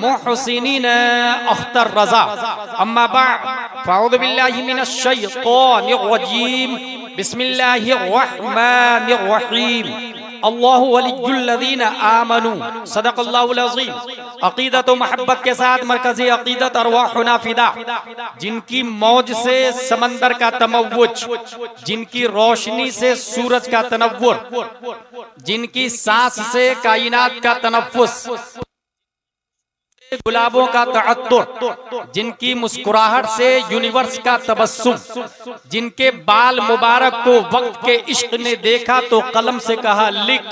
मोहसिनीन अख्तर रजा अम्मा बाद फ़अऊज़ु बिल्लाहि मिनश शैतानिर रजीम बिस्मिल्लाहिर रहमानिर रहीम अल्लाहु वलियुल लज़ीना आमनू सदक़ल्लाहुल अज़ीम। अक़ीदत व मोहब्बत के साथ मरकज़ी अक़ीदत अरवाहुना फ़िदा। जिनकी मौज से समंदर का तमव्वुज, जिनकी रोशनी से सूरज का तनव्वुर, जिनकी सांस से कायनात का तनफ़्फ़ुस, गुलाबों का तअत्तुर, जिनकी मुस्कुराहट से यूनिवर्स का तबस्सुम, जिनके बाल मुबारक को वक्त के इश्क ने देखा तो कलम से कहा लिख,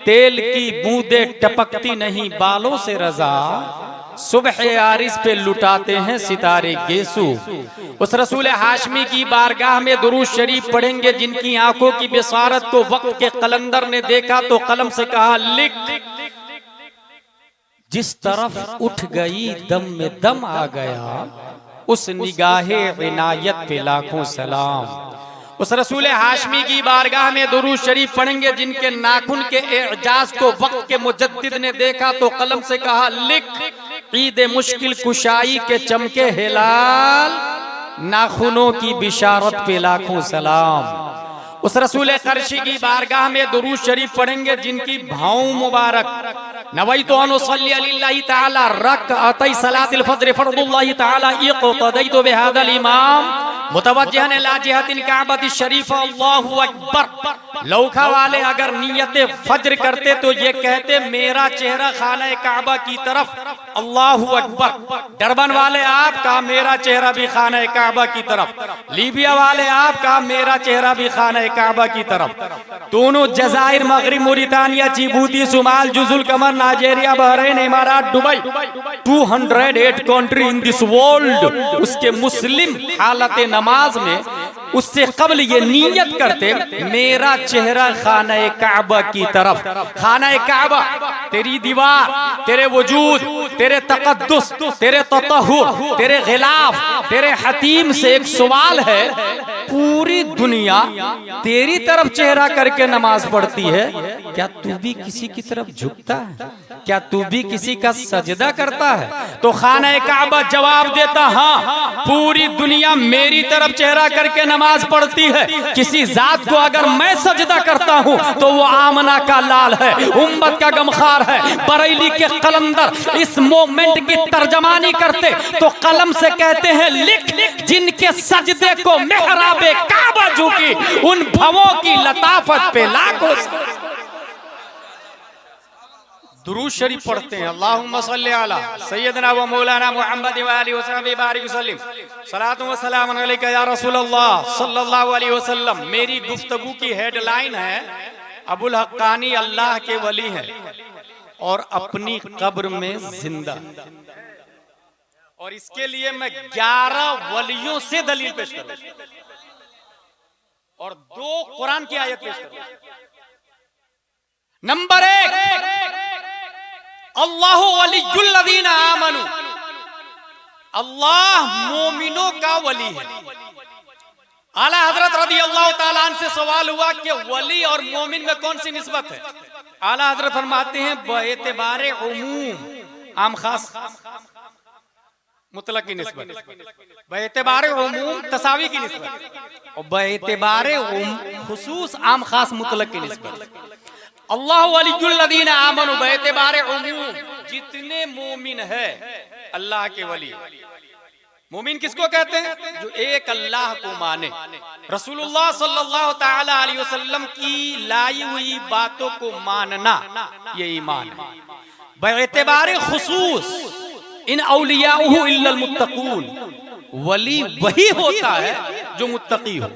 तेल की बूंदे टपकती नहीं बालों से रजा, सुबह आरिस पे लुटाते हैं सितारे गेसू। उस रसूल हाशमी की बारगाह में दुरूद शरीफ पढ़ेंगे जिनकी आंखों की बिसारत को वक्त के कलंदर ने देखा तो कलम से कहा लिख, जिस तरफ उठ गई दम में दम आ गया, उस निगाहे इनायत पे लाखों सलाम। उस रसूल हाशमी की बारगाह में दुरूद शरीफ पढ़ेंगे जिनके नाखून के एजाज को वक्त के मुजद्दिद ने देखा तो कलम से कहा लिख, ईद मुश्किल कुशाई के चमके हिलाल, नाखूनों की बिशारत पे लाखों सलाम। उस रसूल कर्शी की बारगाह में दुरूद शरीफ पढ़ेंगे जिनकी भाव मुबारक नवैतु अन उसल्ली लिल्लाहि तआला रकअतै सलातिल फज्र फर्दुल्लाहि तआला इक़तदैतु बिहादल इमाम मुतवज्जिहन इला जिहतिल काबति शरीफ अल्लाहु अकबर। लौखा वाले अगर नियत फज्र करते तो ये कहते मेरा चेहरा खाना काबा की तरफ, अल्लाहु अकबर। डरबन वाले आपका मेरा चेहरा भी खाना काबा की तरफ, लीबिया वाले आपका मेरा चेहरा भी खाना काबा की तरफ। दोनों जजायर, मगरिब, मोरितानिया, जिबूती, सुमाल, जुजुल कमर, नाइजीरिया, बहरीन, इमारात, Dubai, 208 country in this world. उसके मुस्लिम हालत नमाज में उससे कबल ये नियत करते मेरा चेहरा खाना काबा की तरफ। खाना काबा तेरी दीवार, तेरे वजूद, तेरे तकद्दुस, तेरे ततहुर, तेरे गिलाफ, तेरे हतीम से एक सवाल है, पूरी दुनिया तेरी तरफ चेहरा करके नमाज पढ़ती है, क्या तू भी किसी की तरफ झुकता है? क्या तू भी किसी का सजदा करता है? तो खाना काबा जवाब देता हाँ, पूरी दुनिया मेरी तरफ चेहरा करके नमाज पढ़ती है। किसी जात को अगर मैं सजदा करता हूँ तो वो आमना का लाल है, उम्मत का गमखार है। बरेली के कलंदर इस मोमेंट की तर्जमानी करते तो कलम से कहते हैं लिख, जिनके सजदे को मेहराबे काबा झुकी, उन भवों की लताफत पे लाखों दुरूद शरीफ पढ़ते हैं। अल्लाहुम्मा सल्ली अला सय्यदना व मौलाना मुहम्मद व आलिहि व सहबिहि बारिक वसल्लिम, सलातु व सलाम अलैका या रसूल अल्लाह सल्लल्लाहु अलैहि वसल्लम। मेरी गुफ्तगू की हेडलाइन है अबुल हक्कानी अल्लाह के वली हैं और अपनी कब्र में जिंदा। और इसके लिए मैं 11 वलियों से दलील पेश करूंगा और 2 कुरान की आयत पेश करूंगा। नंबर 1, अल्लाहु वलियुल लज़ीना आमनू, अल्लाह मोमिनों का वली है। आला हजरत रज़ी अल्लाह ताला अन्हु से सवाल हुआ कि वली और मोमिन में कौन सी निस्बत है? आला हजरत फरमाते हैं बेएतिबारे उमूम, आम खास मुतलक की निस्बत, बेएतिबारे उमूम तसावी की निस्बत, और बेएतिबारे खुसूस आम खास मुतलक की निस्बत। अल्लाह वलियुल लज़ीना आमनू, बेएतिबारे उमूम जितने मोमिन है अल्लाह के वली। मोमिन किसको कहते हैं? जो एक अल्लाह को माने, रसूलुल्लाह सल्लल्लाहु तआला अलैहि वसल्लम की लाई हुई बातों को मानना, ये ईमान है। बेएतिबारे खुसूस इन औलियाउहु इल्लल मुत्तकून, वली वही होता है जो मुत्तकी हो।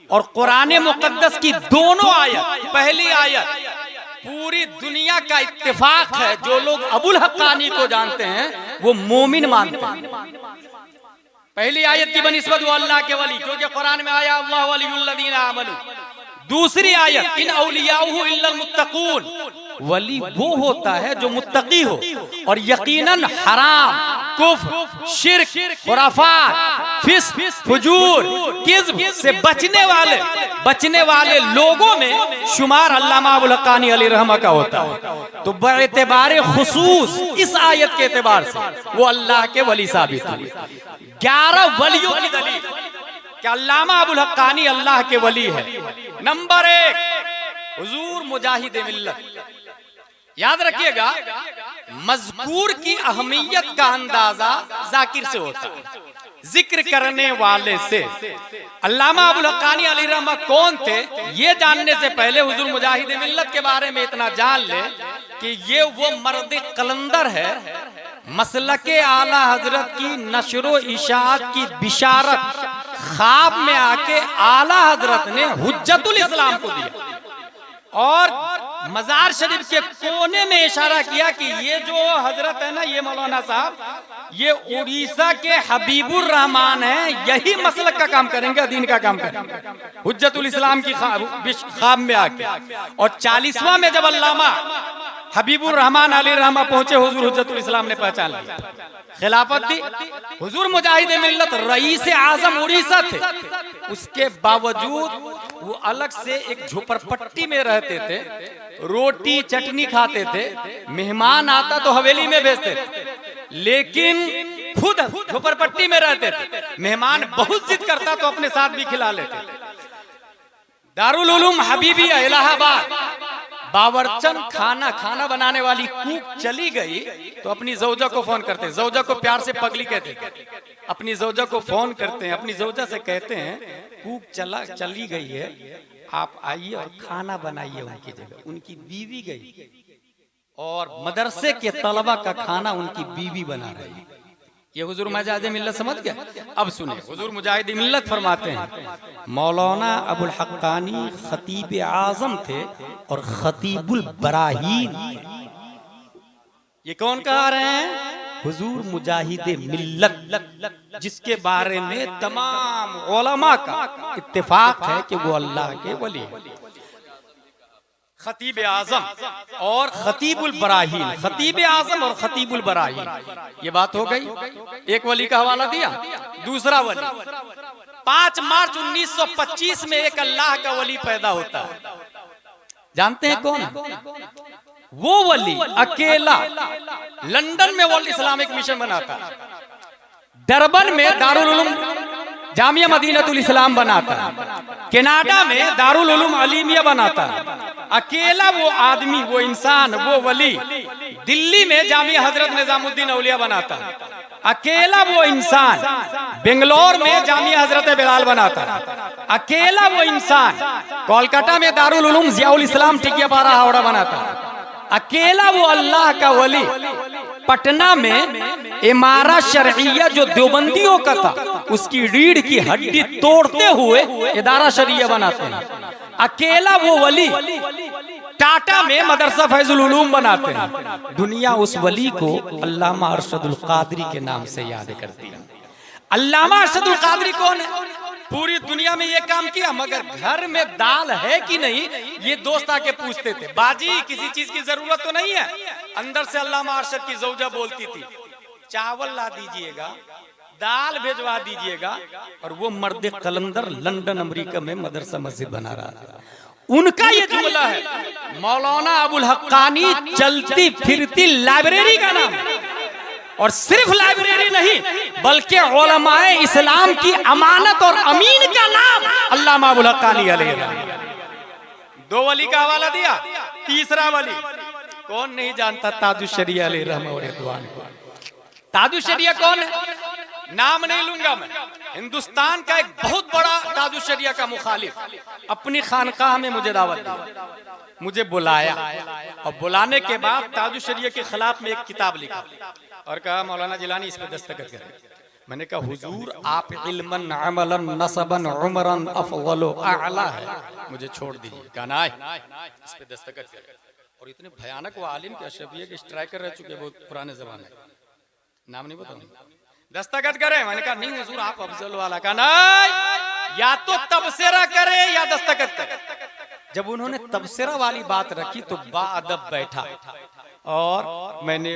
और कुरान मुकद्दस की दोनों आयत, पहली आयत पूरी दुनिया का इत्तेफाक है, जो लोग अबुल हक्कानी को जानते हैं वो मोमिन मानते हैं। पहली आयत की बनिस्बत वो अल्लाह के वली, क्योंकि कुरान में आया अल्लाह वलियुल लज़ीना आमनू। दूसरी आयत इन औलियाउहु इल्लल मुत्तकून, वली वो होता है जो मुत्तकी हो और यकीनन हराम, कुफ्र, शिर्क, खुराफात, फिस्क, फुजूर, किज़्ब से बचने वाले लोगों में शुमार अल्लामा अबुल हक्कानी अलैहि रहमा का होता है। तो बएतबार खुसूस इस आयत के एतबार से वो अल्लाह के वली साबित हुए। 11 वलियों की दलील कि अल्लामा अबुल हक्कानी अल्लाह के वली है। नंबर 1, हुजूर मुजाहिद मिल्लत। याद रखिएगा, मज़कूर की अहमियत का अंदाजा जाकिर से होता है, जिक्र करने वाले से। अल्लामा अबुल हक्कानी अलैहि रहमा कौन थे, ये जानने से पहले हुजूर मुजाहिद मिल्लत के बारे में इतना जान ले कि ये वो मर्द कलंदर है, मसलके आला हजरत की नशरो इशाअत की बिशारत ख्वाब में आके आला हजरत ने हुज्जतुल इस्लाम को दिया और मजार शरीफ के कोने में इशारा किया कि ये जो हजरत है ना, ये मौलाना साहब, ये उड़ीसा के हबीबुर रहमान हैं, यही मसलक का काम करेंगे, दीन का काम करेंगे, हुज्जतुल इस्लाम की ख्वाब में आके। और 40वां में जब अल्लामा हबीबुर रहमान अलैहि रहमा पहुंचे, हुजूर हुज्जतुल इस्लाम ने पहचान लिया, खिलाफत दी। हुजूर मुजाहिद मिल्लत रईस आजम उड़ीसा थे, उसके बावजूद वो अलग से एक झोपड़पट्टी में रहते थे, रोटी चटनी खाते थे, मेहमान आता तो हवेली में भेजते थे, लेकिन खुद झोपड़पट्टी में रहते थे। मेहमान बहुत जिद करता तो अपने साथ भी खिला लेते। दारुल उलूम हबीबिया इलाहाबाद, बावर्चन खाना बनाने वाली कुक चली गई तो अपनी जौजा को फोन करते, जौजा को प्यार से पगली कहते, अपनी जौजा को फोन करते हैं, अपनी जौजा से कहते हैं कुक चली गई है, आप आइए और खाना बनाइए उनकी जगह। उनकी बीवी गई और मदरसे के तलबा का खाना उनकी बीवी बना रही है। ये हुजूर मुजाहिद मिल्लत समझ गया। अब सुनिए, हुजूर मुजाहिद मिल्लत फरमाते हैं, मौलाना अबुल हक्कानी खतीब आजम थे और खतीबुल बराहीन। ये कौन कह रहे हैं? हुजूर मुजाहिद मिल्लत, जिसके बारे में तमाम उलमा का इत्तेफाक है कि वो अल्लाह के वली है। खतीब आजम और खतीबुल बराहीन, खतीब आजम और खतीबुल बराहीन, ये बात हो गई। एक वली का हवाला दिया। दूसरा वली, 5 मार्च 1925 में एक अल्लाह का वली पैदा होता है। जानते हैं कौन? वो वली अकेला लंदन में वर्ल्ड इस्लामिक मिशन बनाता, डरबन में दारुल उलूम जामिया मदीनतुल इस्लाम बनाता, कनाडा में दारुल उलूम अलीमिया बनाता। अकेला वो आदमी, वो इंसान, वो वली दिल्ली में जामिया हजरत निजामुद्दीन औलिया बनाता। अकेला वो इंसान बेंगलोर में जामिया हजरत बिलाल बनाता। अकेला वो इंसान कोलकाता में दारुल उलूम जियाउल इस्लाम टिकियापाड़ा हावड़ा बनाता। अकेला वो अल्लाह का वली पटना में इमारत शरइया जो देवबंदियों का था, उसकी रीढ़ की हड्डी तोड़ते हुए इदारा शरिया बनाते हैं। अकेला वो वली टाटा में मदरसा फैजुल उलूम बनाते हैं। दुनिया उस वली को अल्लामा अरशदुल कादरी के नाम से याद करती है। अल्लामा अरशदुल कादरी कौन है? पूरी दुनिया में ये काम किया, मगर घर में दाल है कि नहीं ये दोस्त आके पूछते थे। बाजी किसी चीज की जरूरत तो नहीं है? अंदर से अल्लामा अरशद की जौजा बोलती थी, चावल ला दीजिएगा, दाल भेजवा दीजिएगा। और वो मर्द कलंदर लंदन अमेरिका में मदरसा मस्जिद बना रहा था। उनका ये जुमला है, मौलाना अबुल हक्कानी चलती फिरती लाइब्रेरी का नाम। और सिर्फ लाइब्रेरी नहीं, बल्कि उलमाए इस्लाम की अमानत और अमीन का नाम अल्लामा अबुल हक्कानी अलैहि रहमा। 2 वली का हवाला दिया। तीसरा वली कौन नहीं जानता? ताजुश शरिया अलैहि रहमा और रिदवान को। ताजुश शरिया कौन है? नाम नहीं लूंगा मैं। हिंदुस्तान का एक बहुत बड़ा ताजुश शरिया का मुखालिफ अपनी खानकाह में मुझे दावत दी, मुझे बुलाया और बुलाने के बाद ताजुश शरिया के खिलाफ में एक किताब लिखा और कहा मौलाना जिलानी इस पे दस्तखत करें। मैंने कहा हुजूर आप इल्मन अमलन नसबन उमरन अफवलो आला है, मुझे छोड़ दीजिए। कहा ना इस पे दस्तखत करें। और इतने भयानक वो आलिम के अशरफिया के स्ट्राइकर रह चुके, बहुत पुराने जमाने, नाम नहीं बताऊंगा। दस्तखत करें? मैंने कहा नहीं हुजूर आप अफजल वाला। का नहीं, या तो तबसरा करे या दस्तखत करे। जब उन्होंने तबसरा वाली बात रखी तो बाअदब बैठा और मैंने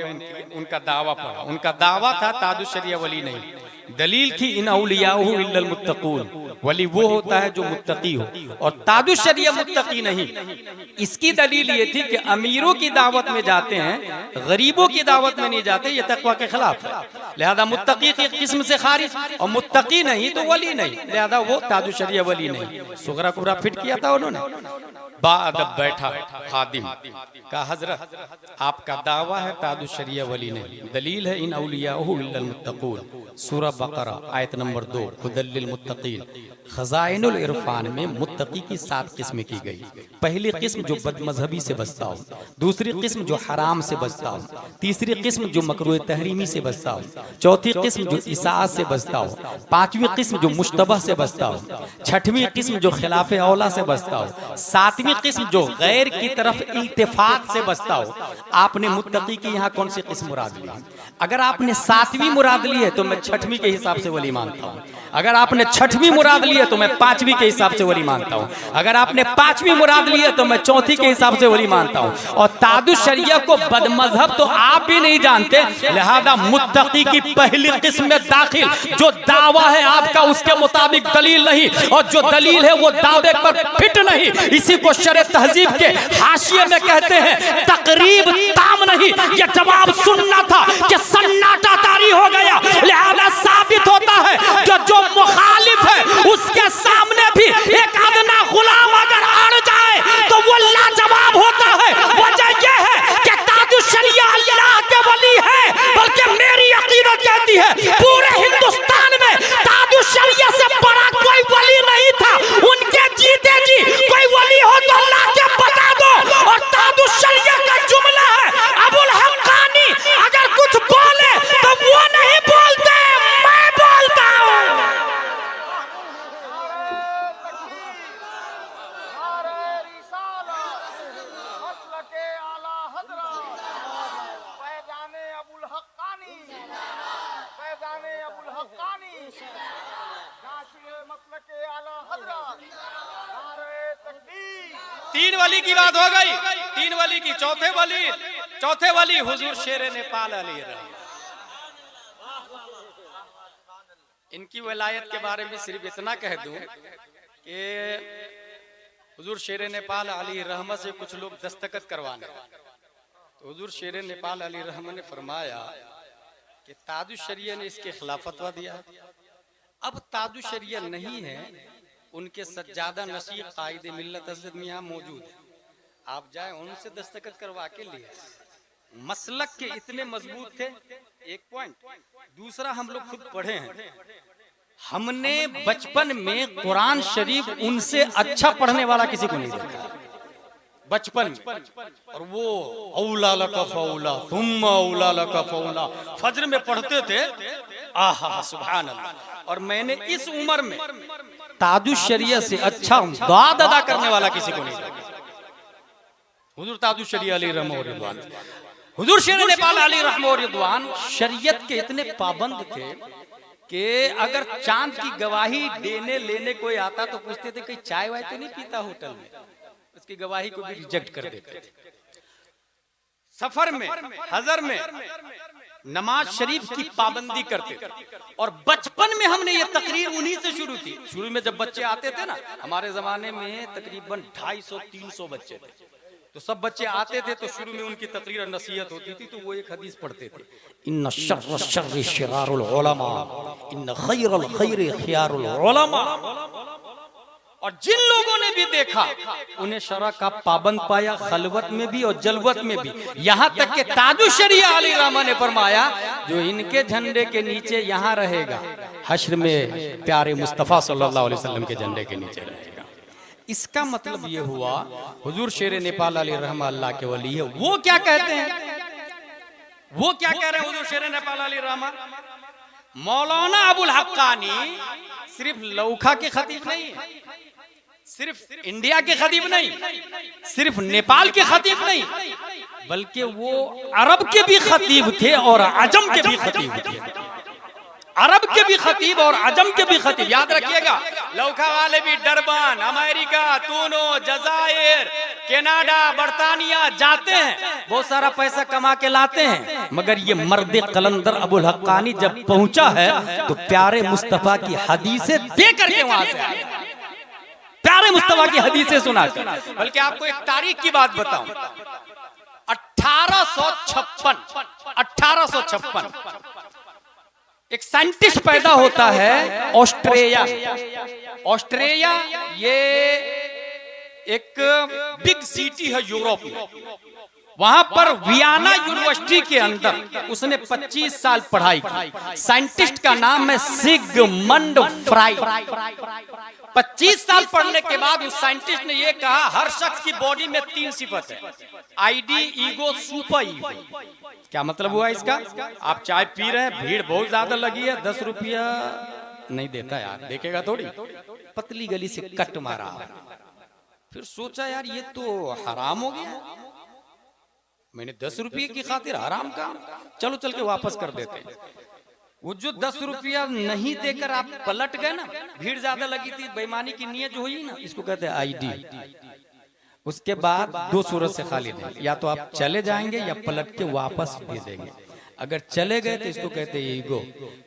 उनका दावा पढ़ा। उनका दावा था ताजुश शरिया वली नहीं, दलील थी इन औलियाहु इल्लल मुत्तकून, वली वो होता है जो मुत्तकी हो, और तादुश शरिया मुत्तकी नहीं। इसकी दलील ये थी कि अमीरों की दावत में जाते हैं, गरीबों की दावत में नहीं जाते, ये तकवा के खिलाफ है। लिहाजा मुत्तकी की किस्म से खारिज, और मुत्तकी नहीं तो वली नहीं, लिहाजा वो तादुश शरिया वली नहीं। सुगरा कुबरा फिट किया था उन्होंने। बाअदब बैठा खादिम, कहा हजरत आपका दावा है तादुश शरिया वली नहीं, दलील है इन औलियाहु इल्लल मुत्तकून, सूरह बकरा आयत नंबर 2, हुदल्लिल मुत्तकीन। खजाइनुल इरफान में मुत्तकी की 7 किस्में की गई। पहली किस्म जो बदमजहबी से बचता हो, दूसरी किस्म जो हराम से बचता हो, तीसरी किस्म जो मकरूह तहरीमी से बचता हो, चौथी किस्म जो इसाअत से बचता हो, पांचवी किस्म जो मुश्तबह से बचता हो, छठवीं किस्म जो खिलाफे औला से बचता हो, सातवीं किस्म जो गैर की तरफ इल्तिफात से बचता हो। आपने मुत्तकी की यहाँ कौन सी किस्म मुराद ली? अगर आपने 7वीं मुराद ली है तो मैं 6वीं के हिसाब से वली मानता हूँ। अगर आपने 6वीं मुराद ली है तो मैं 5वीं के हिसाब से वली मानता हूँ। अगर आपने 5वीं मुराद ली है तो मैं 4थी के हिसाब से वली मानता हूँ। और तादुश शरिया को बदमजहब तो आप भी नहीं जानते, लिहाजा मुत्तकी की पहली किस्म में दाखिल। जो दावा है आपका उसके मुताबिक दलील नहीं, और जो दलील है वो दावे पर फिट नहीं। इसी को शरअ तहजीब के हाशिये में कहते हैं तकरीब ताम नहीं। ये जवाब सुनना था कि सन्नाटा तारी हो गया, लिहाजा साबित होता है जो मुखालिफ है उसके सामने भी एक अदना गुलाम अगर अड़ जाए तो वो लाजवाब होता है। वजह यह है कि तादुश शरिया अल्लाह के वली है, बल्कि मेरी अकीदत कहती है पूरे हिंदुस्तान में तादुश शरिया से बड़ा कोई वली नहीं था। उनके जीते जी कोई वली हो तो अल्लाह के बता दो। और तादुश शरिया का जुमला है अबुल हक्कानी अगर कुछ बोले तो वो नहीं बोलते, मैं बोलता हूँ। तीन वली की बात हो गई, 3 वली की। चौथे वली हुजूर शेर नेपाल अली रहमत। इनकी वलायत के बारे में सिर्फ इतना कह दूं कि हुजूर शेर नेपाल अली रहमत से कुछ लोग दस्तखत करवाने, तो हुजूर शेर नेपाल अली रहमत ने फरमाया कि तादुश शरिया ने इसके खिलाफ फतवा दिया। अब तादुश शरिया नहीं है, उनके सज्जादा नशीह कायदे मिल्लत हज़रत मियां मौजूद है, आप जाए उनसे दस्तखत करवा के लिए। मसलक के इतने मजबूत थे, एक पॉइंट। दूसरा, हम लोग खुद पढ़े हैं, हमने बचपन में कुरान शरीफ उनसे अच्छा पढ़ने वाला किसी को नहीं देखा बचपन में। और वो औला लका फौला थुम्मा औला लका फौला फज्र में पढ़ते थे, आहा सुभान अल्लाह। और मैंने इस उम्र में तादुश शरिया से अच्छा दाद अदा करने वाला किसी को नहीं देखा। हुजूर तादुश शरिया अली रहमतुल्लाह रिदवान, हुजूर शेर नेपाल अली रहमतुल्लाह रिदवान शरीयत के इतने पाबंद थे कि अगर चांद की गवाही देने लेने कोई आता तो पूछते थे कहीं चाय वाय तो नहीं पीता होटल में, उसकी गवाही को भी रिजेक्ट कर देते थे। सफर में, हजर में नमाज शरीफ की पाबंदी करते थे। और बचपन में हमने ये तकरीर उन्हीं से शुरू की। शुरू में जब बच्चे आते थे ना, हमारे जमाने में तकरीबन 250-300 बच्चे थे, तो सब बच्चे आते थे तो शुरू में उनकी तकरीर और नसीहत होती थी, तो वो एक हदीस पढ़ते थे, इन्ना शर्र शर्रि शिरारुल उलमा इन्ना खैरुल खैरि खियारुल उलमा। और जिन लोगों ने भी देखा उन्हें शरा का पाबंद पाया, खलवत में भी और जलवत में भी। यहाँ तक कि तादुश शरिया अली रहमत ने फरमाया जो इनके झंडे के नीचे यहाँ रहेगा, हश्र में प्यारे मुस्तफ़ा सल्लल्लाहु अलैहि वसल्लम के झंडे के नीचे रहेगा। इसका मतलब ये हुआ हुजूर शेर नेपाल अली रहमत अल्लाह के वली है। वो क्या कहते हैं, वो क्या कह रहे हैं हुजूर शेर नेपाल अली रहमत? मौलाना अबुल हक्कानी सिर्फ लौखा के खतीब नहीं है, सिर्फ इंडिया के खतीब नहीं, सिर्फ नेपाल के खतीब नहीं, बल्कि वो अरब के भी खतीब थे और अजम के भी खतीब थे। अरब के भी खतीब और अजम के भी खतीब, याद रखिएगा, लौखा वाले भी डरबान, अमेरिका, तूनो, जजायर, कनाडा, बर्तानिया जाते हैं, बहुत सारा पैसा कमा के लाते हैं, मगर ये मर्द कलंदर अबुल हक्कानी जब पहुंचा है तो प्यारे मुस्तफा की हदीसें दे करके वहां से आए, प्यारे मुस्तफा की हदीसें सुनाकर। बल्कि आपको एक तारीख की बात बताऊं, 1856 एक साइंटिस्ट पैदा होता है ऑस्ट्रेलिया, ये एक बिग सिटी है यूरोप में, वहां पर वियना यूनिवर्सिटी के अंदर उसने 25 साल पढ़ाई की। साइंटिस्ट का नाम है सिगमंड फ्राइड। 25 साल पढ़ने के बाद उस साइंटिस्ट ने यह कहा, हर शख्स की बॉडी में 3 सिफत है, आईडी, ईगो, सुपर ईगो। क्या मतलब हुआ इसका? आप चाय पी रहे हैं, भीड़ बहुत ज्यादा लगी है, 10 रुपया नहीं देता यार, देखेगा थोड़ी, पतली गली से कट मारा, फिर सोचा यार ये तो हराम हो गया, मैंने 10 रुपये की खातिर हराम का, चलो चल के वापस कर देते हैं। वो जो 10 रुपया नहीं देकर आप पलट गए ना, भीड़ ज्यादा लगी थी, बेईमानी की नीयत जो हुई ना, इसको कहते हैं आईडी। उसके बाद 2 सूरत से खाली नहीं, या तो आप चले जाएंगे या पलट के वापस दे देंगे। अगर चले गए तो इसको कहते हैं ईगो,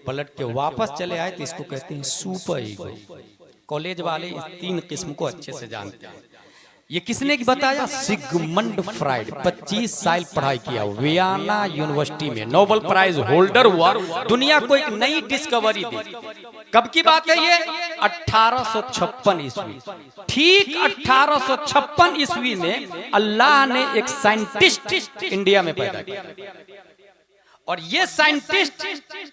पलट के वापस चले आए तो इसको कहते हैं सुपर ईगो। कॉलेज वाले इस 3 किस्म को अच्छे से जानते हैं। ये किसने बताया? Sigmund Freud. 25 साल पढ़ाई किया, वियना यूनिवर्सिटी में नोबेल प्राइज होल्डर हुआ, दुनिया को एक नई डिस्कवरी दी। कब की बात है ये? 1856 ईस्वी। ठीक 1856 ईस्वी में अल्लाह ने एक साइंटिस्ट इंडिया में पैदा किया, और ये scientist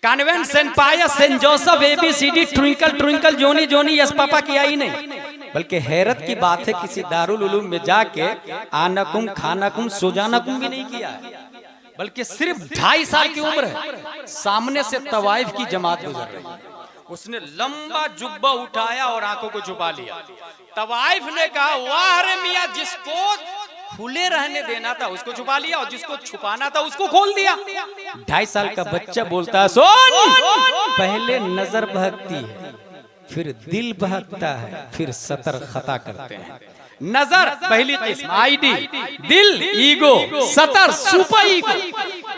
convent, Saint Pius, Saint Joseph, ABCD, twinkle twinkle, Johnny Johnny, yes papa किया ही नहीं, बल्कि हैरत की बात है किसी दारुल उलूम में जाके आनकुम खानाकुम सोजानकुम भी नहीं किया है, बल्कि सिर्फ 2.5 साल की उम्र है, सामने से तवाइफ की जमात गुजर रही है, उसने लंबा जुब्बा उठाया और आंखों को छुपा लिया। तवाइफ ने कहा, वाह रे मियां, जिसको खुले रहने देना था उसको छुपा लिया, और जिसको छुपाना था उसको खोल दिया। 2.5 साल का बच्चा बोलता है, सुन, पहले नजर बहकती है, फिर दिल बहकता है, फिर सतर खता करते हैं। नजर पहली किस्म, आईडी, दिल ईगो, सतर सुपर ईगो।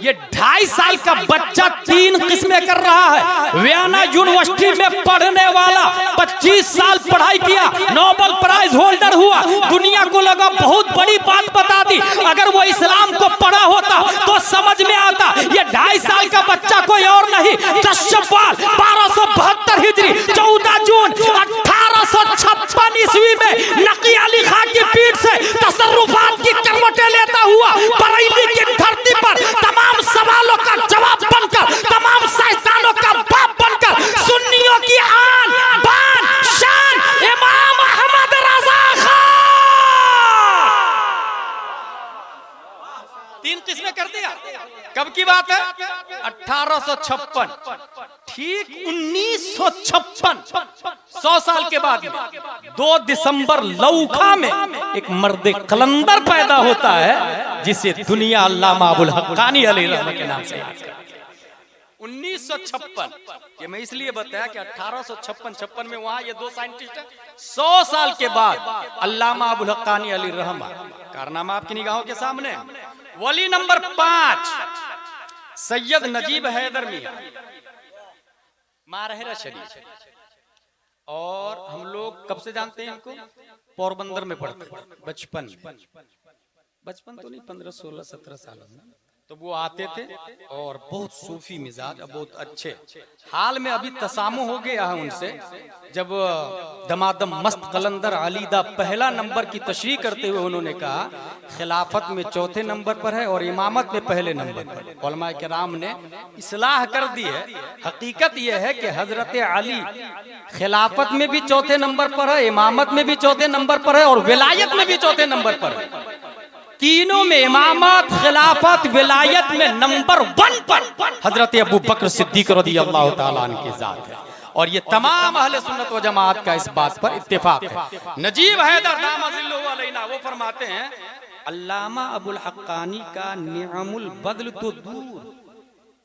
ये 2.5 साल का बच्चा 3 किस्में कर रहा है। वियना यूनिवर्सिटी में पढ़ने वाला 25 साल पढ़ाई किया, नोबेल प्राइज होल्डर हुआ, दुनिया को लगा बहुत बड़ी बात बता दी। अगर वो इस्लाम को पढ़ा होता तो समझ में आता, ये 2.5 साल का बच्चा कोई और नहीं, 10 शव्वाल 1272 हिजरी 14 जून 1856 ईस्वी में नकी अली खां की पीठ से तसर्रुफात की करवटें लेता हुआ बरेली की धरती पर तमाम सवालों का जवाब बनकर, तमाम साइंसदानों का बाप बनकर, सुन्नियों की आन बान शान इमाम अहमद रजा खान 3 किस्में कर दिया। कब की बात है? 1856। ठीक 1956, 100 साल के बाद 2 दिसंबर लौखा में एक मर्द कलंदर पैदा होता है, जिसे दुनिया अल्लामा अबुल हक्कानी अलैहिर्रहमत के नाम से याद करती है। 1956, ये मैं इसलिए बताया कि 1856 में वहां ये 2 साइंटिस्ट हैं। 100 साल के बाद अल्लामा अबुल हक्कानी अलैहिर्रहमत, कारनामा आपकी निगाहों के सामने। वली नंबर 5 सैयद नजीब हैदर मियां, मारहरा शरीफ, और हम लोग कब से जानते हैं इनको? पोरबंदर में पढ़ते, बचपन तो नहीं, 15, 16, 17 साल में तो वो आते थे, और बहुत सूफी मिजाज, बहुत अच्छे। हाल में अभी तसामु हो गया है उनसे, जब दमादम मस्त कलंदर अलीदा पहला नंबर की तशरीह करते हुए उन्होंने कहा, खिलाफत में 4थे नंबर पर है और इमामत में पहले नंबर पर। उलमा किराम ने इस्लाह कर दी है। हकीकत यह है कि हजरत अली खिलाफत में भी 4थे नंबर पर है, इमामत में भी 4थे नंबर पर है, और विलायत में भी 4थे नंबर पर है। तीनों में, इमामत, खिलाफत, विलायत में नंबर 1 पर हजरत अबू बकर सिद्दीक रज़ियल्लाहु ताला अन्हु की जात है। और ये तमाम अहले सुन्नत व जमात का इस बात पर इत्तेफाक है। नजीब हैदर दामजिल्लुहु अलैना वो फरमाते हैं, अल्लामा अबुल हक्कानी का निअमुल बदल तो दूर,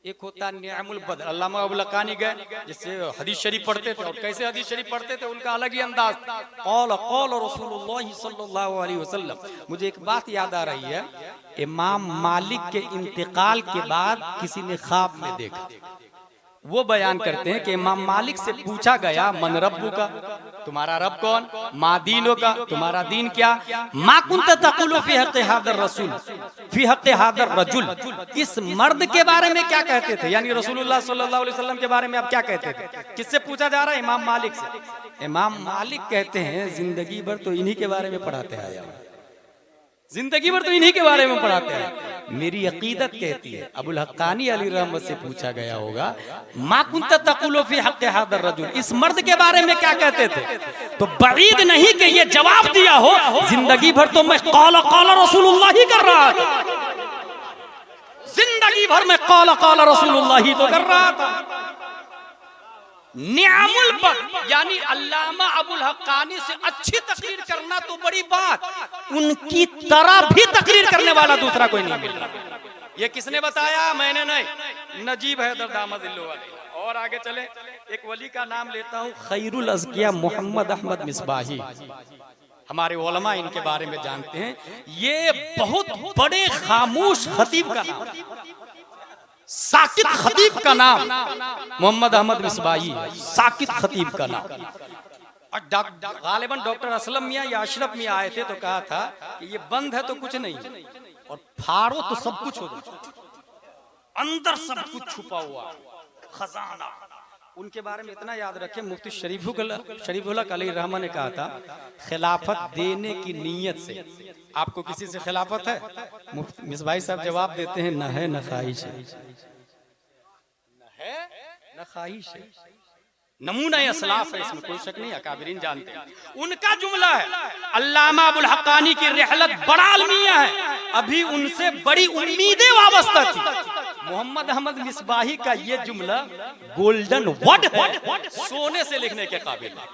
एक होता है निअमुल बदर। अल्लामा अबुल हक्कानी गए, जिससे हदीस शरीफ पढ़ते थे, और कैसे हदीस शरीफ पढ़ते थे उनका अलग ही अंदाज। कौल रसूलुल्लाह सल्लल्लाहु अलैहि वसल्लम। मुझे एक बात याद आ रही है, इमाम मालिक के इंतकाल के बाद किसी ने ख्वाब में देखा। वो बयान करते हैं कि इमाम मालिक से पूछा गया, मन रब्बु का, तुम्हारा रब कौन, मा दीनो का, तुम्हारा दीन क्या, मा कुंत तकुलु फी हक़ हादर रसूल फी हक़ हादर रजुल, इस मर्द के बारे में क्या कहते थे, यानी रसूलुल्लाह सल्लल्लाहु अलैहि वसल्लम के बारे में आप क्या कहते थे। किससे पूछा जा रहा है, इमाम मालिक से। इमाम मालिक कहते हैं जिंदगी भर तो इन्हीं के बारे में पढ़ाते आया हूं, जिंदगी भर तो इन्हीं के बारे में पढ़ाते हैं। मेरी अकीदत कहती है, अबुल हक्कानी अली रहमत से पूछा गया होगा, मा कुंत तकुलु फी हक़ हादर रजुल, इस मर्द के बारे में क्या कहते थे, तो बईद नहीं कि ये जवाब दिया हो, जिंदगी भर तो मैं क़ाल क़ाल रसूलुल्लाह ही कर रहा था, जिंदगी भर में क़ाल क़ाल रसूलुल्लाह ही तो कर रहा था। निअमुल बद, यानी अल्लामा अबुल हक्कानी से अच्छी तकरीर करना तो बड़ी बात, उनकी तरह भी तकरीर करने वाला दूसरा कोई नहीं मिल रहा। ये किसने बताया, मैंने नहीं, नजीब हैदर दामदिल्लो वाले। और आगे चले, एक वली का नाम लेता हूँ, खैरुल अज़किया मोहम्मद अहमद मिसबाही। हमारे उलमा इनके बारे में जानते हैं, ये बहुत बड़े खामोश खतीब का नाम, साकित खतीब का नाम मोहम्मद अहमद मिसबाही, साकित खतीब का नाम। और गालिबन डॉक्टर असलम मियाँ या अशरफ मियाँ आए थे तो कहा था कि ये बंद है तो कुछ नहीं, और फाड़ो तो सब कुछ हो जाए, अंदर सब कुछ छुपा हुआ खजाना। उनके बारे में इतना याद रखें, मुफ्ती शरीफुल्लाह अलैहि रहमत ने कहा था, खिलाफत देने की नीयत से आपको किसी से खिलाफत है, मिसबाही साहब जवाब देते हैं, न है न ख्वाहिश है, न है न ख्वाहिश है। नमूना असलाफ है, इसमें कोई शक नहीं, अकाबिरीन जानते हैं। उनका जुमला है, अल्लामा अबुल हक्कानी की रिहलत बड़ा अलमिया है, अभी उनसे बड़ी उम्मीदें वाबस्ता थी। मोहम्मद अहमद मिसबाही का ये जुमला गोल्डन वर्ड है, सोने से लिखने के काबिल है,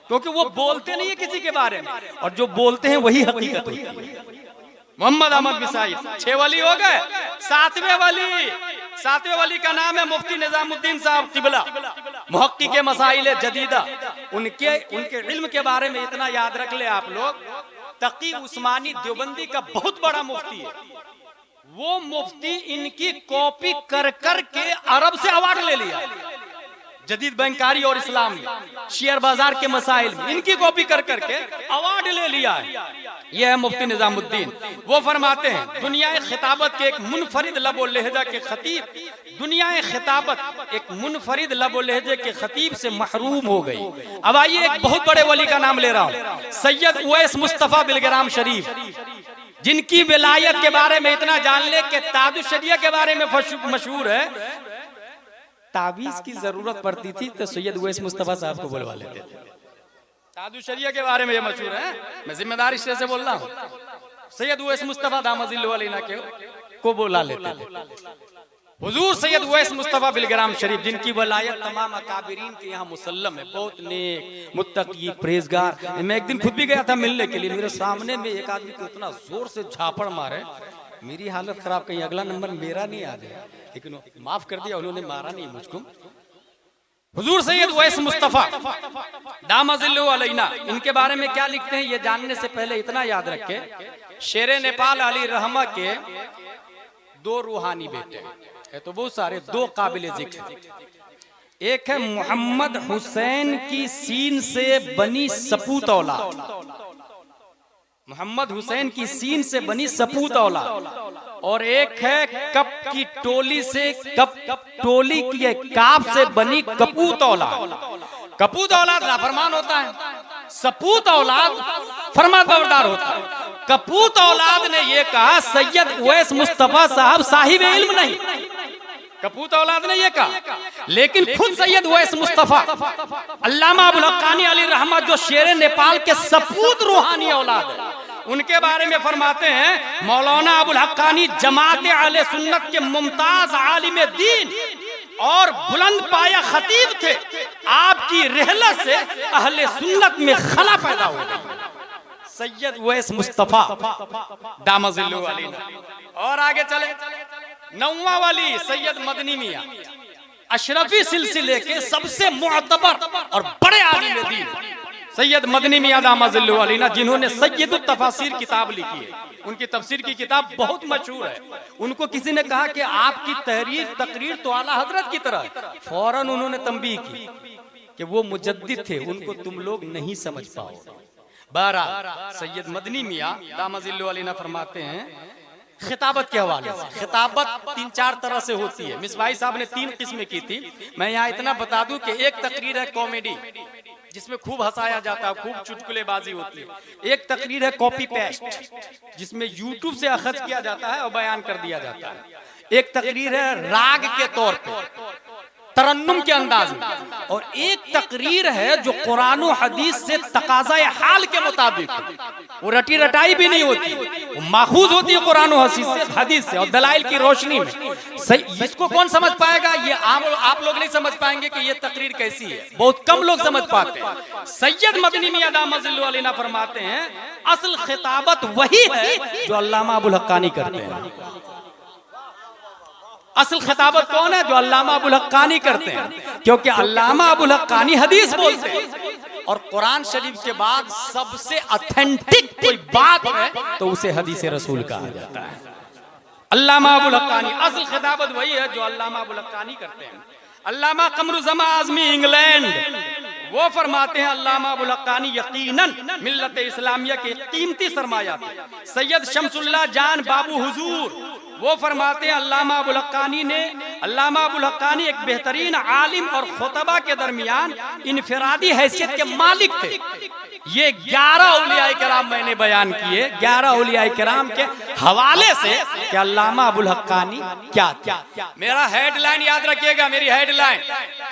क्योंकि वो बोलते नहीं है किसी के बारे में, और जो बोलते हैं वही हकीकत होती है। मोहम्मद अहमद मिसबाही 6 वली हो गए, 7वें वली का नाम है मुफ्ती निजामुद्दीन साहब किबला, मुहक्किक के मसाइल जदीदा। उनके इल्म के बारे में इतना याद रख ले आप लोग, तकी उस्मानी देवबंदी का बहुत बड़ा मुफ्ती है, वो मुफ्ती इनकी कॉपी कर कर के अरब से अवार्ड ले लिया, जदीद बैंकारी और इस्लाम में, शेयर बाजार के मसाइल में इनकी कॉपी कर करके अवार्ड ले लिया है। यह है मुफ्ती निजामुद्दीन। वो फरमाते हैं, दुनिया खिताबत के एक मुनफरिद लब और लहजा के खतीब, दुनिया खिताबत एक मुनफरिद लब और लहजे के खतीब से महरूम हो गई। अब आइए एक बहुत बड़े वली का नाम ले रहा हूँ, सैयद उवैस मुस्तफा बिलग्राम शरीफ, जिनकी विलायत के बारे में इतना जान ले कि ताजुशरिया के बारे में मशहूर है। ताबीज की जरूरत पड़ती थी तो सैयद उवैस मुस्तफा साहब को बुलवा लेते थे। ताजुशरिया के बारे में ये मशहूर है, मैं जिम्मेदारी से बोल रहा हूँ, सैयद उवैस मुस्तफा दामदिल्लो अलैना को बुला लेते थे। हुजूर सैयद उवैस मुस्तफा बिलग्राम शरीफ, जिनकी वलायत तमाम अकाबिरीन के यहाँ मुसल्लम है, बहुत नेक मुत्तकी परहेजगार। मैं एक दिन खुद भी गया था मिलने के लिए, मेरे सामने में एक आदमी को इतना जोर से झापड़ मारे, मेरी हालत खराब, कहीं अगला नंबर मेरा नहीं आ गया, लेकिन माफ कर दिया, उन्होंने मारा नहीं मुझको। हुजूर सैयद उवैस मुस्तफा दामदिल्लो अलैना, इनके बारे में क्या लिखते हैं ये जानने से पहले इतना याद रखे, शेरे नेपाल अली रहमा के 2 रूहानी बेटे है, तो बहुत सारे 2 काबिल जिक्र। एक है मोहम्मद हुसैन की सीन से बनी सपूत औलाद, मोहम्मद हुसैन की सीन से बनी सपूत औलाद, और एक है कप की टोली से टोली की काप से बनी कपूत औलाद। कपूत औलाद नाफरमान होता है, सपूत औलाद फरमाबरदार होता है। कपूत औलाद ने ये कहा सैयद उवैस मुस्तफा साहब साहिब इल्म नहीं, कपूत औलाद ने ये कहा, लेकिन खुद सैयद उवैस मुस्तफा अल्लामा अबुल हक्कानी अली रहमत, जो शेर नेपाल के सपूत रूहानी औलाद है, उनके बारे में फरमाते हैं, मौलाना अबुल हक्कानी जमात अहले सुन्नत के मुमताज आलिम दीन और बुलंद पाया खतीब थे। आपकी रहलत से अहले सुन्नत में खला पैदा हो गई। सैयद उवैस मुस्तफा दामदिल्लो अलैना। और आगे चले, नौवां वाली सैयद मदनी मियां अशरफी सिलसिले के सबसे मुअतबर और बड़े आलिम दीन सैयद मदनी मियां दामजिल्लु अलैना, जिन्होंने सैयदुत तफासिर किताब लिखी है। उनकी तफसीर की किताब बहुत मशहूर है। उनको किसी ने कहा कि आपकी तहरीर तकरीर तो आला हजरत की तरह, फौरन उन्होंने तंबीह की कि वो मुजद्दिद थे, उनको तुम लोग नहीं समझ पाओ। बहरहाल सैयद मदनी मियां दामजिल्लु अलैना फरमाते हैं खिताबत के हवाले से, खिताबत 3-4 तरह से होती है। मिसबाही साहब ने 3 किस्में की थी। मैं यहाँ इतना बता दूं कि एक तकरीर है कॉमेडी, जिसमें खूब हंसाया जाता है, खूब चुटकुलेबाजी होती है। एक तकरीर है कॉपी पेस्ट, जिसमें यूट्यूब से अखज किया जाता है और बयान कर दिया जाता है। एक तकरीर है राग के तौर पे, तरन्नुम के अंदाज में, और एक तकरीर है जो कुरान और हदीस से तकाज़ाए हाल के मुताबिक, वो रटी रटाई भी नहीं होती, वो माखूज होती है कुरान और हदीस से और दलाइल की रोशनी में। सही, इसको कौन समझ पाएगा? ये आप लोग नहीं समझ पाएंगे कि ये तकरीर कैसी है, बहुत कम लोग समझ पाते हैं। सैयद मदनी मियां दामजिल्लु अलैना फरमाते हैं असल खिताबत वही है जो अल्लामा अबुल हक्कानी करते हैं। असल खिताबत कौन है? जो अल्लामा अबुल हक्कानी करते हैं, क्योंकि अल्लामा अबुल हक्कानी हदीस बोलते हैं और कुरान शरीफ के बाद सबसे ऑथेंटिक कोई बात है तो उसे हदीस रसूल कहा जाता है। अल्लामा अबुल हक्कानी, असल खिताबत वही है जो अल्लामा अबुल हक्कानी करते हैं। अल्लामा कमरुज़्ज़मा आज़मी इंग्लैंड, वो फरमाते हैं अल्लामा अबुल हक्कानी यकीनन मिल्लत इस्लामिया के कीमती सरमाया थे। सैयद शमसुल्लाह जान बाबू हुजूर, वो फरमाते हैं अल्लामा अबुल हक्कानी एक बेहतरीन आलिम और खुतबा के दरमियान इनफिरादी हैसियत के मालिक थे। ये 11 औलिया किराम मैंने बयान किए, 11 औलिया किराम के हवाले से कि अल्लामा अबुल हक्कानी क्या था। मेरा हेडलाइन याद रखिएगा, मेरी हेडलाइन,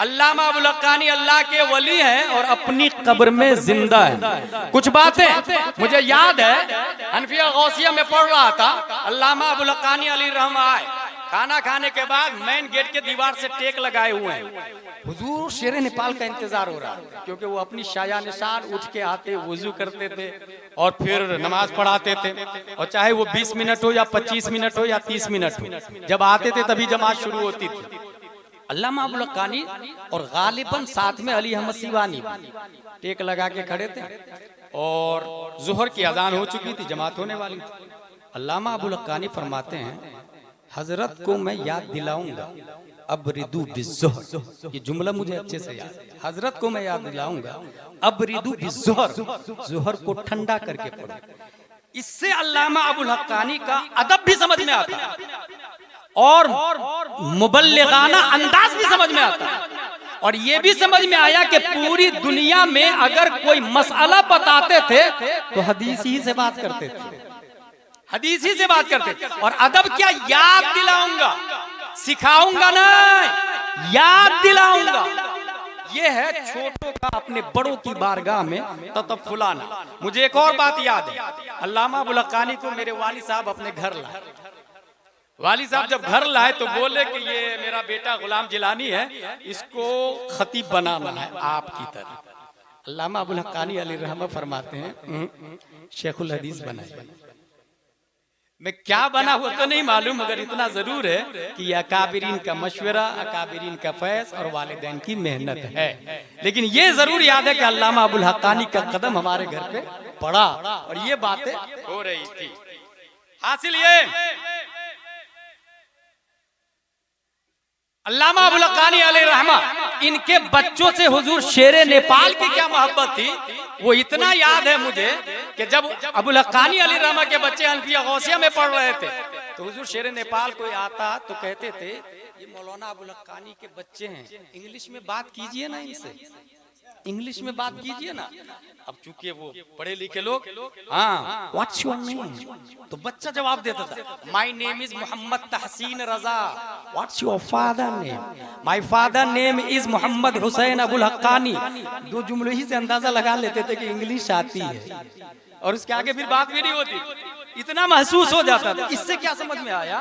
अल्लामा अबुल हक्कानी अल्लाह के वली हैं और अपनी कब्र में जिंदा है। कुछ बातें मुझे याद है, हनफिया गौसिया में पढ़ रहा था, अल्लामा अबुल हक्कानी अली रहमा आए, खाना खाने के बाद मेन गेट के दीवार से टेक लगाए हुए हैं। हुजूर शेरे नेपाल का इंतजार हो रहा है, क्योंकि वो अपनी शाया निशान उठ के आते, वुजू करते थे और फिर नमाज पढ़ाते थे, और चाहे वो 20 मिनट हो या 25 मिनट हो या 30 मिनट हो, जब आते थे तभी जमात शुरू होती थी। अल्लामा अबुल हक्कानी और गालिबन साथ में अली अहमद सिवानी टेक लगा के खड़े थे और जुहर की अजान हो चुकी थी, जमात होने वाली थी। अल्लामा अबुल हक्कानी फरमाते हैं हजरत को मैं याद दिलाऊंगा अबरिदू बिज़्ज़ुहर, ये जुमला मुझे अच्छे से याद है, हजरत को मैं याद दिलाऊंगा अबरिदू बिज़्ज़ुहर, जुहर को ठंडा करके पढ़ो। इससे अल्लामा अबुल हक्कानी का अदब भी समझ में आता है और मुबल्लिगाना अंदाज भी समझ में आता है, और ये भी समझ में आया कि पूरी दुनिया में अगर कोई मसला बताते थे तो हदीस ही से बात करते थे, हदीस ही से बात करते थे। और अदब क्या, याद दिलाऊंगा, सिखाऊंगा नहीं, याद दिलाऊंगा। ये है छोटों का अपने बड़ों की बारगाह में ततफुलाना। मुझे एक और बात याद है, अल्लामा अबुल हक्कानी को मेरे वाली साहब अपने घर लाए। वाली साहब जब घर लाए तो बोले कि ये मेरा बेटा गुलाम जिलानी है, इसको खतीब बनाना है आपकी तरह। अल्लामा अबुल हक्कानी अली रहमा फरमाते हैं शेखुल हदीस बनाए। मैं क्या बना हुआ तो नहीं मालूम, मगर इतना जरूर है कि ये अकाबिरीन का मशवरा, अकाबिरीन का फैज और वालिदैन की मेहनत है। लेकिन ये जरूर याद है कि अल्लामा अबुल हक्कानी का कदम हमारे घर पे पड़ा और ये बातें हो रही थी। हासिल ये अल्लामा अबुल हक्कानी अलैहि रहमा, इनके बच्चों से हुजूर शेरे नेपाल की क्या मोहब्बत थी, वो इतना याद है मुझे कि जब अबुल हक्कानी अलैहि रहमा के बच्चे हनफिया गौसिया में पढ़ रहे थे तो हुजूर शेरे नेपाल कोई आता तो कहते थे ये मौलाना अबुल हक्कानी के बच्चे हैं, इंग्लिश में बात कीजिए ना इनसे, इंग्लिश में बात कीजिए ना। अब चूंकि वो पढ़े लिखे लोग, हाँ व्हाट्स योर नेम, तो बच्चा जवाब देता था my name is Mohammad Tahseen Raza. What's your father name? My father name is Mohammad Hussain Abul Haqqani. दो जुमले ही से अंदाजा लगा लेते थे कि इंग्लिश आती है और उसके आगे फिर बात भी नहीं होती, इतना महसूस हो जाता था। इससे क्या समझ में आया,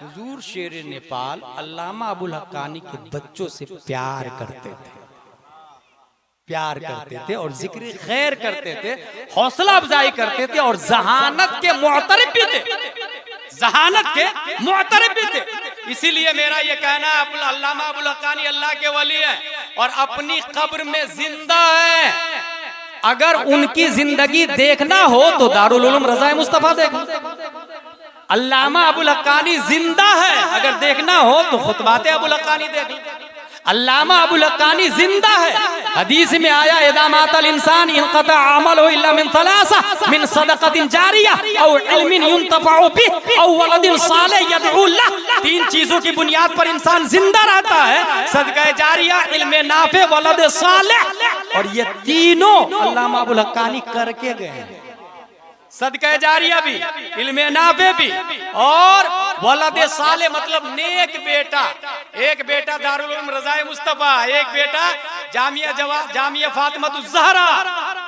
हुजूर शेर नेपाल अल्लामा अबुल हक्कानी के बच्चों से प्यार करते थे, प्यार करते थे और जिक्र खैर करते थे, हौसला अफजाई करते थे और जहानत के मुअतरिफ भी थे, जहानत के मुअतरिफ भी थे। इसीलिए मेरा ये कहना है, अल्लामा अबुल हक्कानी अल्लाह के वली है और अपनी कब्र में जिंदा है। अगर उनकी जिंदगी देखना हो तो दारुल उलूम रज़ाए मुस्तफा देखना। अल्लामा अबुल हक्कानी जिंदा है, अगर देखना हो तो खुतबाते अबुल हक्कानी देख लो। अल्लामा अबुल हक्कानी जिंदा है। हदीस में आया इज़ा मातल इंसान इनक़ता अमलुहु इल्ला मिन सलासा मिन सदक़तिन जारिया औ इल्मिन युंतफ़उ बिही औ वलदिन सालिह यदऊ लह। तीन चीजों की बुनियाद पर इंसान जिंदा रहता है, सदक़ा जारिया, इल्म नाफ़े, वलद सालिह। और ये तीनों अल्लामा अबुल हक्कानी करके गए हैं। सदका जारिया भी, इल्मे नाफे भी और वलद साले मतलब नेक बेटा। एक बेटा दारुल उलूम रज़ाए मुस्तफा, एक बेटा जामिया फातिमतुज़ ज़हरा।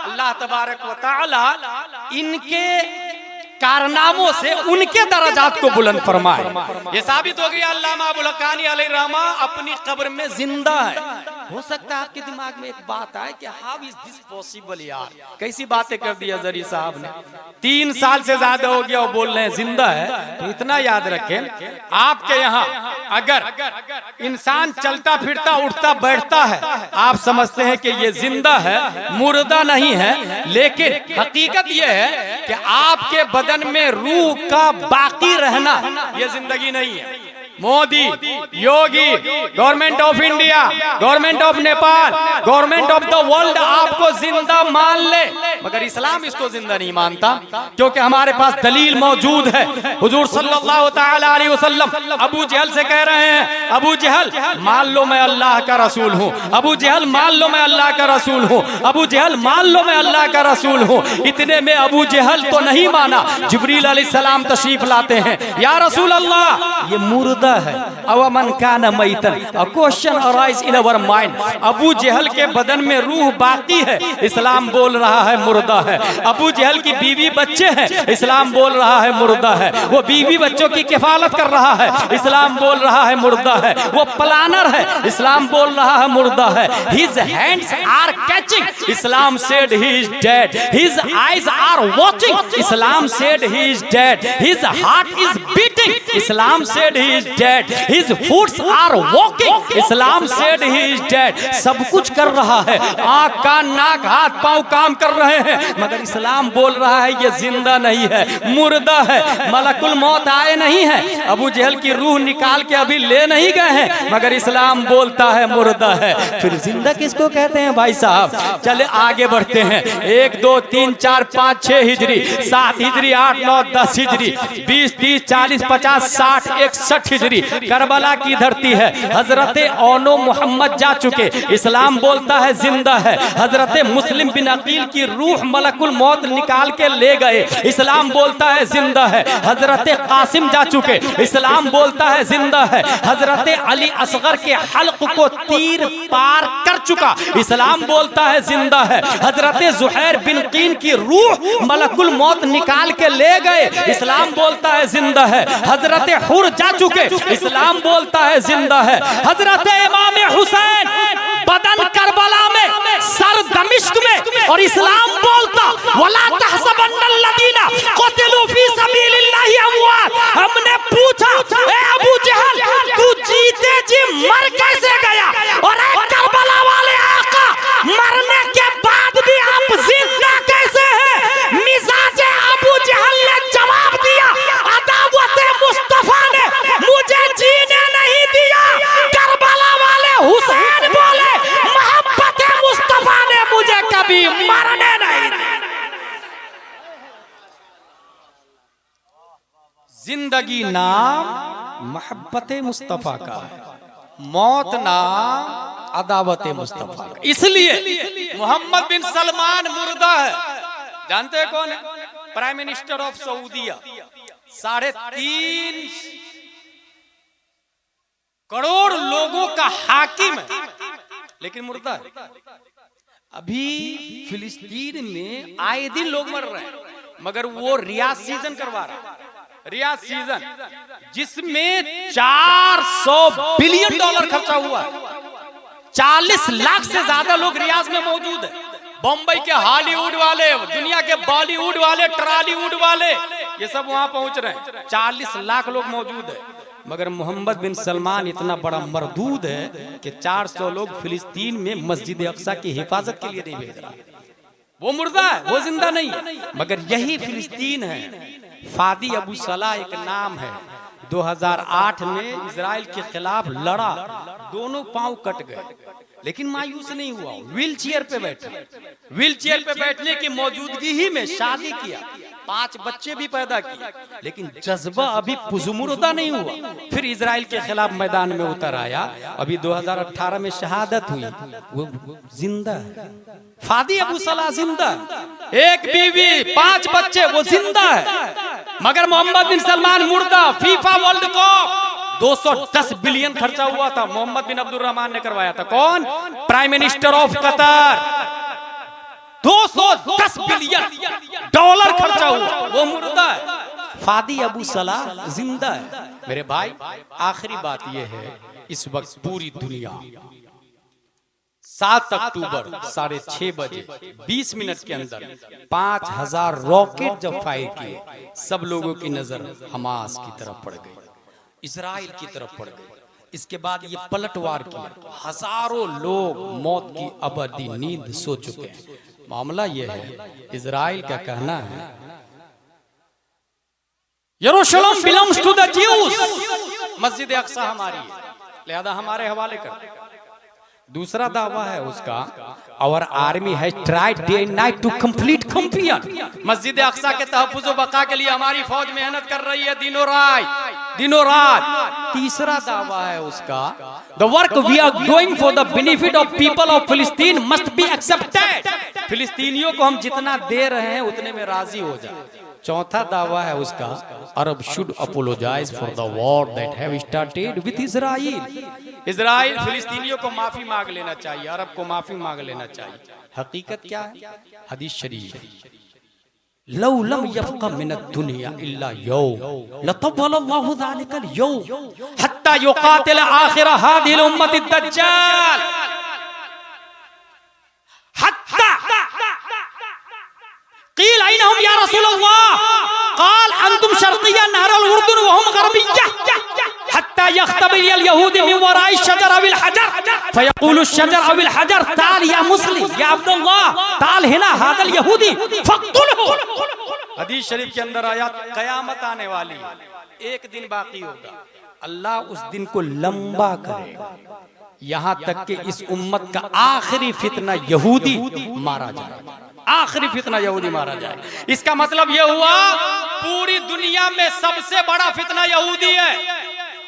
अल्लाह तबारक व तआला इनके कारनामों से उनके दर्जात को बुलंद फरमाए। ये साबित हो गया अल्लामा अबुल हक्कानी अलैहि रहमा अपनी कब्र में जिंदा है। हो सकता है आपके दिमाग में एक बात आए कि हाउ इज दिस पॉसिबल यार, कैसी बातें कर दी अज़हरी साहब ने। 3 साल से ज्यादा हो गया और बोल रहे हैं जिंदा है। तो इतना याद रखें, आपके यहाँ अगर इंसान चलता फिरता उठता बैठता है, आप समझते हैं कि ये जिंदा है, मुर्दा नहीं है। लेकिन हकीकत ये है कि आपके बदन में रूह का बाकी रहना ये जिंदगी नहीं है। Modi, Yogi, government of India, government of Nepal, government of the world आपको जिंदा मान ले, मगर इस्लाम इसको जिंदा नहीं मानता। क्योंकि हमारे पास दलील मौजूद है। हुजूर सल्लल्लाहु तआला अलैहि वसल्लम अबू जहल से कह रहे हैं, अबू जहल मान लो मैं अल्लाह का रसूल हूँ, अबू जहल मान लो मैं अल्लाह का रसूल हूँ, अबू जहल मान लो मैं अल्लाह का रसूल हूँ। इतने में अबू जहल तो नहीं माना, जिब्रील अलैहिस्सलाम तशरीफ लाते हैं, या रसूल अल्लाह ये मुर्दा है। अवमन काना मैतन, a question arise in our mind. Abu Jahl के बदन में रूह बाकी है, इस्लाम बोल रहा है मुर्दा है। अबू जहल की बीवी बच्चे हैं, इस्लाम बोल रहा है मुर्दा है। वो बीवी बच्चों की किफालत कर रहा है, इस्लाम बोल रहा है मुर्दा है। वो प्लानर है, इस्लाम बोल रहा है मुर्दा है। His hands are catching, Islam said he is dead. His eyes are watching, Islam said he is dead. His heart is beating, Islam said he is dead. His foots are walking, Islam said he is dead। सब कुछ कर रहा है, आँख कान नाक हाथ पांव काम कर रहे हैं, मगर इस्लाम बोल रहा है ये जिंदा नहीं है, मुर्दा है। मलकुल मौत आए नहीं है, अबू जहल की रूह निकाल के अभी ले नहीं गए हैं, मगर इस्लाम बोलता है मुर्दा है। फिर जिंदा किसको कहते हैं भाई साहब? चले आगे बढ़ते हैं। 1 2 3 4 5 6 हिजरी, 7 हिजरी, 8 9 10 हिजरी, 20 30 40 50 60 61 हिजरी करबला की धरती है। हजरत ओनो मोहम्मद जा चुके, इस्लाम बोलता है जिंदा है। हजरत मुस्लिम बिन अकील की रूह मलकुल मौत निकाल के ले गए, इस्लाम बोलता है जिंदा है। हजरत कासिम जा चुके, इस्लाम बोलता है जिंदा है। हजरत अली असगर के हल्क को तीर पार कर चुका, इस्लाम बोलता है जिंदा है। हजरत जुहैर बिन कीन की रूह मलकुल मौत निकाल के ले गए, इस्लाम बोलता है जिंदा है। हजरत हुर जा चुके, इस्लाम बोलता है जिंदा है। हजरत इमाम हुसैन बदन करबला में, सर दमिश्क में, और इस्लाम बोलता वला तहसबन्नल्लज़ीना क़ुतिलू फी सबीलिल्लाहि अमवात। हमने पूछा ए अबू जहल तू जीते जी मर कैसे गया? और करबला वाले आका मरने के बाद भी आप जिंदा कैसे हैं? मिजाजे अबू जहल ने जवाब दिया, अदावत मुस्तफा ने मुझे जीने नहीं दिया। करबला वाले हुसैन बोले मोहब्बत मुस्तफा ने मुझे कभी मरने नहीं दिया। जिंदगी नाम मोहब्बत मुस्तफा का है, मौत नाम अदावत मुस्तफा का। इसलिए मोहम्मद बिन सलमान मुर्दा है। जानते हैं कौन है? प्राइम मिनिस्टर ऑफ सऊदीया, 3.5 करोड़ लोगों का हाकिम है, लेकिन मुर्दा है। अभी फिलिस्तीन में आए दिन लोग मर रहे हैं, मगर वो रियाज सीजन करवा रहा है। रियाज सीजन जिसमें 400 बिलियन डॉलर खर्चा हुआ है। 40 लाख से ज्यादा लोग रियाज में मौजूद है। बम्बई के हॉलीवुड वाले, दुनिया के बॉलीवुड वाले, टॉलीवुड वाले, ये सब वहां पहुंच रहे हैं। 40 लाख लोग मौजूद है। मगर मोहम्मद बिन सलमान इतना बड़ा मरदूद है कि 400 लोग फिलिस्तीन में मस्जिद अक्सा की हिफाजत के लिए नहीं भेज रहा। वो मुर्दा है, वो जिंदा नहीं है। मगर यही फिलिस्तीन है। फादी अबू सलाह एक नाम है, 2008 में इजराइल के खिलाफ लड़ा, दोनों पांव कट गए, लेकिन मायूस नहीं हुआ। व्हील चेयर पे बैठा, व्हील चेयर पे बैठने की मौजूदगी ही में शादी किया, 5 बच्चे भी पैदा किए, लेकिन जज्बा अभी पुजमुर्दा नहीं हुआ। फिर इजराइल के खिलाफ मैदान में उतर आया। अभी 2018 में शहादत हुई, वो जिंदा है। फादी अबू सलाह जिंदा है, 1 बीवी 5 बच्चे, वो जिंदा है। मगर मोहम्मद बिन सलमान मुर्दा। फीफा वर्ल्ड कप 210 बिलियन खर्चा हुआ था, मोहम्मद बिन अब्दुल रहमान ने करवाया था। कौन? Prime minister of Qatar. 210 billion dollar खर्चा हुआ, वो मुर्दा है। फादी अबू सलाह जिंदा है। मेरे भाई, आखिरी बात यह है, इस वक्त पूरी दुनिया 7 अक्टूबर 6:30 बजे 20 मिनट के अंदर 5000 रॉकेट जब फायर किए, सब लोगों की नजर हमास की तरफ पड़ गई, इजराइल की तरफ पड़ गई। इसके बाद ये पलटवार किया, हजारों लोग मौत की अबदी नींद सो चुके हैं। मामला ये है, इजराइल का कहना है यरूशलेम बिलोंग्स टू द ज्यूज, मस्जिद अक्सा हमारी है, लिहाजा हमारे हवाले कर। दूसरा दावा है उसका, our army has tried day and night to complete complete, मस्जिद अक्सा के तहफ्फुज़ व बका के लिए हमारी फौज मेहनत कर रही है दिनों रात। तीसरा दावा है उसका, the work we are doing for the benefit of people of Palestine must be accepted, फिलिस्तीनियों को हम जितना दे रहे हैं उतने में राजी हो जाए। चौथा दावा है उसका, Arab should apologise for the war that have started with Israel, Israel फिलिस्तीनियों को माफी मांग लेना चाहिए, अरब को माफी मांग लेना चाहिए। हकीकत क्या है? हदीस शरीफ, लौ लम यब्क़ा मिन दुनिया इल्ला यौम लतव्वलल्लाहु ज़ालिकल यौम हत्ता युक़ातिल आखिर हादिल उम्मति दज्जाल, हत्ता क़ील अयनहुम या रसूलल्लाह क़ाल अंतुम शर्क़िय्या नहरल उर्दुन व हुम ग़रबिय्या हत्ता यख्तबिल यहूदी मिन वराइ शजर अविल हजर फयक़ूलु शजर अविल हजर ताल या मुस्लिम या अब्दुल्लाह ताल हिना हादल यहूदी फ़क़्तुलहु। हदीस शरीफ के अंदर आया, कयामत आने वाली है, एक दिन बाकी होगा, अल्लाह उस दिन को लंबा करेगा, यहाँ तक कि इस उम्मत का आखिरी फितना यहूदी मारा जाए, आखिरी फितना यहूदी मारा जाए। इसका मतलब यह हुआ पूरी दुनिया में सबसे बड़ा फितना यहूदी है।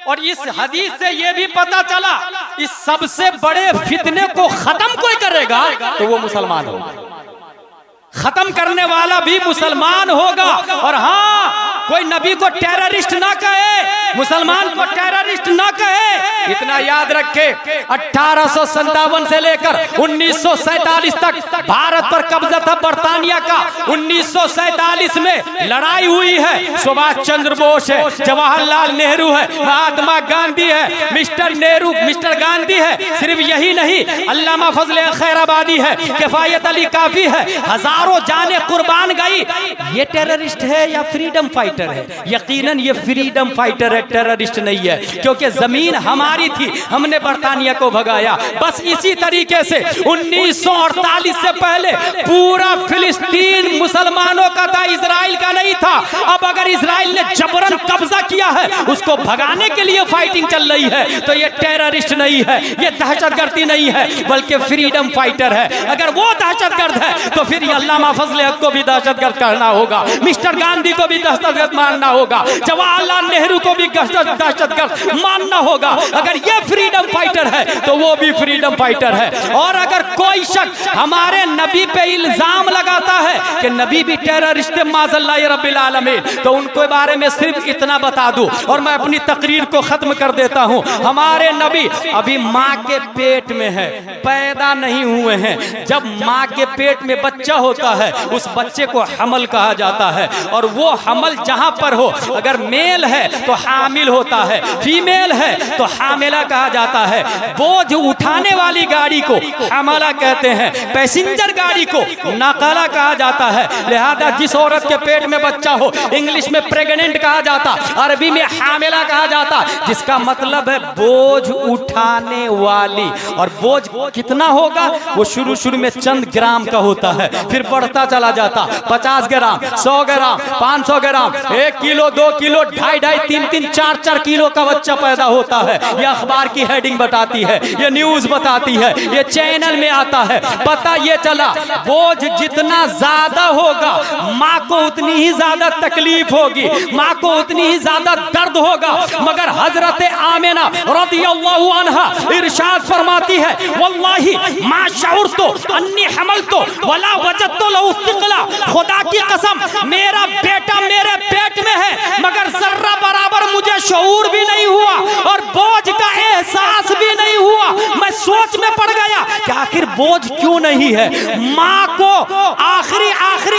और इस हदीस से यह भी पता चला, इस सबसे बड़े फितने को खत्म कोई करेगा तो वो मुसलमान होगा, खत्म करने वाला भी मुसलमान होगा। और हाँ, कोई नबी को टेररिस्ट ना कहे, मुसलमान को टेररिस्ट ना कहे, इतना याद रखे। 1857 से लेकर 1947 तक भारत पर कब्जा था बरतानिया का। 1947 में लड़ाई हुई है, सुभाष चंद्र बोस है, जवाहरलाल नेहरू है, महात्मा गांधी है, मिस्टर नेहरू, मिस्टर गांधी है। सिर्फ यही नहीं, अल्लामा फजल खैराबादी है, किफायत अली काफी है, हजारों जाने कुर्बान गई। ये टेररिस्ट है या फ्रीडम फाइटर है? यकीनन ये फ्रीडम फाइटर है, टेररिस्ट नहीं है, क्योंकि जमीन हमारी थी, हमने बरतानिया को भगाया। बस इसी तरीके से 1948 से पहले पूरा फिलिस्तीन मुसलमानों का था, इजराइल का नहीं था। अब अगर इजराइल ने जबरन कब्जा किया है, उसको भगाने के लिए फाइटिंग चल रही है, तो ये टेररिस्ट नहीं है, ये दहशतगर्दी नहीं है, बल्कि फ्रीडम फाइटर है। अगर वो दहशतगर्द है तो फिर अल्लामा फजल हक को भी दहशतगर्द कहना होगा, मिस्टर गांधी को भी दहशतगर्द मानना होगा, जवाहरलाल नेहरू को भी दहशतगर्द मानना होगा। अगर ये फ्रीडम फाइटर है तो वो भी फ्रीडम फाइटर है। और अगर कोई शख्स हमारे नबी पे इल्जाम लगाता है कि नबी भी टेररिस्ट माज़ल्लाह रब्बिल आलमीन, तो उनके बारे में सिर्फ इतना बता दूं और मैं अपनी तकरीर को खत्म कर देता हूं। हमारे नबी अभी माँ के पेट में है, पैदा नहीं हुए हैं। जब माँ के पेट में बच्चा होता है, उस बच्चे को हमल कहा जाता है, और वो हमल जहां पर हो, अगर मेल है तो हामिल होता है, फीमेल है तो हामिला कहा जाता है। बोझ उठाने वाली गाड़ी को हमाला कहते हैं, पैसेंजर गाड़ी को नकाला कहा जाता है। लिहाजा जिस औरत के पेट में बच्चा हो, इंग्लिश में प्रेग्नेंट कहा जाता, अरबी में हामिला कहा जाता, जिसका मतलब है बोझ उठाने वाली। और बोझ कितना होगा वो शुरू शुरू में चंद ग्राम का होता है, फिर बढ़ता चला जाता, 50 ग्राम, 100 ग्राम, 500 ग्राम, 1 किलो, 2 किलो, 2.5, 3, 4 किलो का बच्चा पैदा होता है। ये अखबार की हेडिंग बताती है, ये न्यूज बताती है, ये चैनल में आता है। पता ये चला बोझ जितना ज्यादा होगा माँ को उतनी ही ज्यादा तकलीफ होगी, माँ को उतनी ही ज्यादा दर्द होगा। मगर हजरत आमिना रज़ियल्लाहु अन्हा इरशाद फरमाती है, वल्लाही मा शऊरतु अन्नी हमलतु वला वजदतु लहु सिक़ला। खुदा की कसम, मेरा बेटा मेरे पेट में है मगर जर्रा बराबर मुझे शऊर भी नहीं हुआ और बोझ का एहसास भी नहीं हुआ। मैं सोच में पड़ गया कि आखिर बोझ क्यों नहीं है। माँ को आखिरी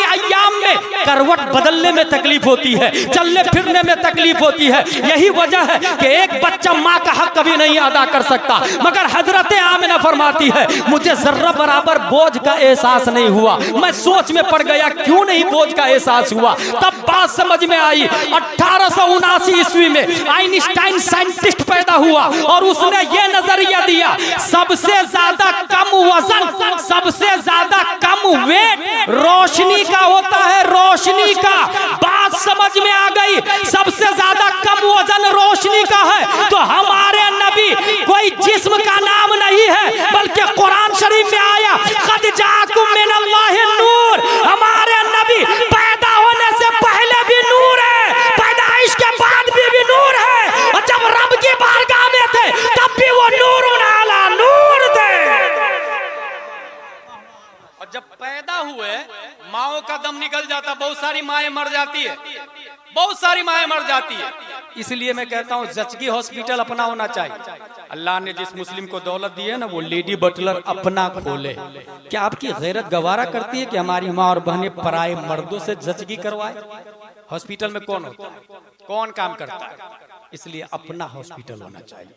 अय्याम में करवट बदलने में तकलीफ होती है, चलने फिरने में तकलीफ होती है। यही वजह है कि एक बच्चा माँ का हक कभी नहीं अदा कर सकता। मगर हजरत आमिना फरमाती है, मुझे जर्रा बराबर बोझ का एहसास नहीं हुआ। मैं सोच में पड़ गया क्यों नहीं बोझ का एहसास हुआ। तब बात समझ में आई, 1879 ईस्वी में आइंस्टाइन साइंटिस्ट पैदा हुआ और उसने ये नजरिया दिया, सबसे ज्यादा कम वजन, सबसे ज्यादा कम वेट रोशनी का होता है, रोशनी का। बात समझ में आ गई, सबसे ज्यादा कम वजन रोशनी का है। तो हमारे नबी कोई जिस्म का नाम नहीं है, बल्कि कुरान शरीफ में आया, क़द जाअकुम मिनल्लाहि नूर। हमारे नबी पैदा होने से पहले भी नूर है, पैदाइश के बाद भी नूर है, और जब रब की बारगाह में थे तब भी वो नूरुन अला नूर थे। और जब पैदा हुए माओ का दम निकल जाता, बहुत सारी माएँ मर जाती है, बहुत सारी माएँ मर जाती है। इसलिए मैं कहता हूँ जचगी हॉस्पिटल अपना होना चाहिए। अल्लाह ने जिस मुस्लिम को दौलत दी है ना, वो लेडी बटलर अपना खोले। क्या आपकी गैरत गवारा करती है कि हमारी माँ और बहनें पराए मर्दों से जचगी करवाए? हॉस्पिटल में कौन होता है, कौन काम करता है? इसलिए अपना हॉस्पिटल होना चाहिए।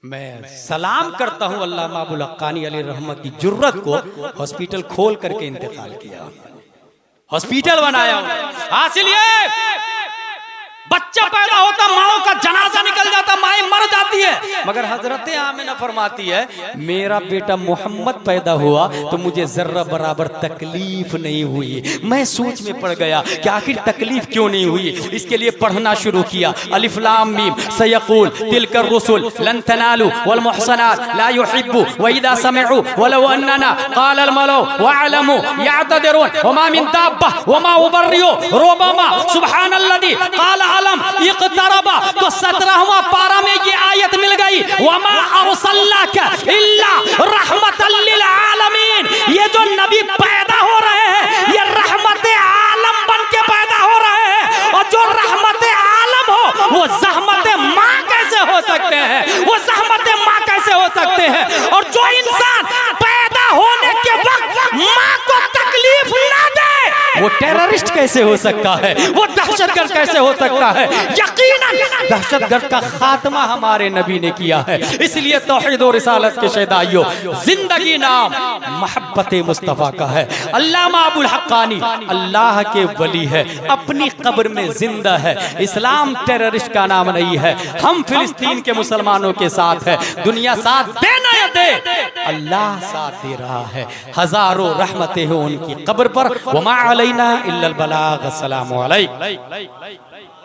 मैं सलाम करता हूँ अल्लामा अबुल हक्कानी अलैहि रहमत की जुर्रत को, हॉस्पिटल खोल करके इंतकाल किया, हॉस्पिटल बनाया। हासिल ये बच्चा पैदा होता, माओ का जनाजा निकल जाता, माएँ मर जाती है। मगर हजरत आमिना फरमाती है, मेरा बेटा मोहम्मद पैदा हुआ तो मुझे जर्रा बराबर तकलीफ नहीं हुई। मैं सोच में पड़ गया कि आखिर तकलीफ क्यों नहीं हुई। इसके लिए पढ़ना शुरू किया, अलिफ लाम मीम सयक़ूल तिलकर रुसुल लन तनालू वल मुहसनात ला युहिब्बु व इदा समिअू वलौ अन्ना क़ाल अल मलौ वअलमू यअतदिरून वमा मिन दाब्बा वमा उबर्रियु रुबमा सुब्हानल्लज़ी क़ाल आलम इक़तरबा। तो 17वां पारा में ये आयत मिल गई, वमा अरसलनाका इल्ला रहमतल लिल आलमीन। ये जो नबी पैदा हो रहे हैं ये रहमत आलम बन के पैदा हो रहे हैं। और जो रहमत आलम हो वो ज़हमत माँ कैसे हो सकते हैं, वो ज़हमत माँ कैसे हो सकते हैं। और जो इंसान पैदा होने के वक्त माँ को तकलीफ ना दे वो टेररिस्ट कैसे हो सकता है, वो दहशतगर्द कैसे हो सकता है। यकीनन दहशतगर्द का खात्मा हमारे नबी ने किया है। इसलिए तौहीद और रिसालत के शहदाइयों, जिंदगी नाम मोहब्बत मुस्तफ़ा का है। अल्लामा अबुल हक्कानी अल्लाह के वली है, अपनी कब्र में जिंदा है। इस्लाम टेररिस्ट का नाम नहीं है। हम फिलिस्तीन के मुसलमानों के साथ है, दुनिया साथ दे ना दे, अल्लाह साथ दे रहा है। हजारों रहमतें हैं उनकी कब्र पर। वमा अलैना इल्लल बलाग। अस्सलामु अलैकुम।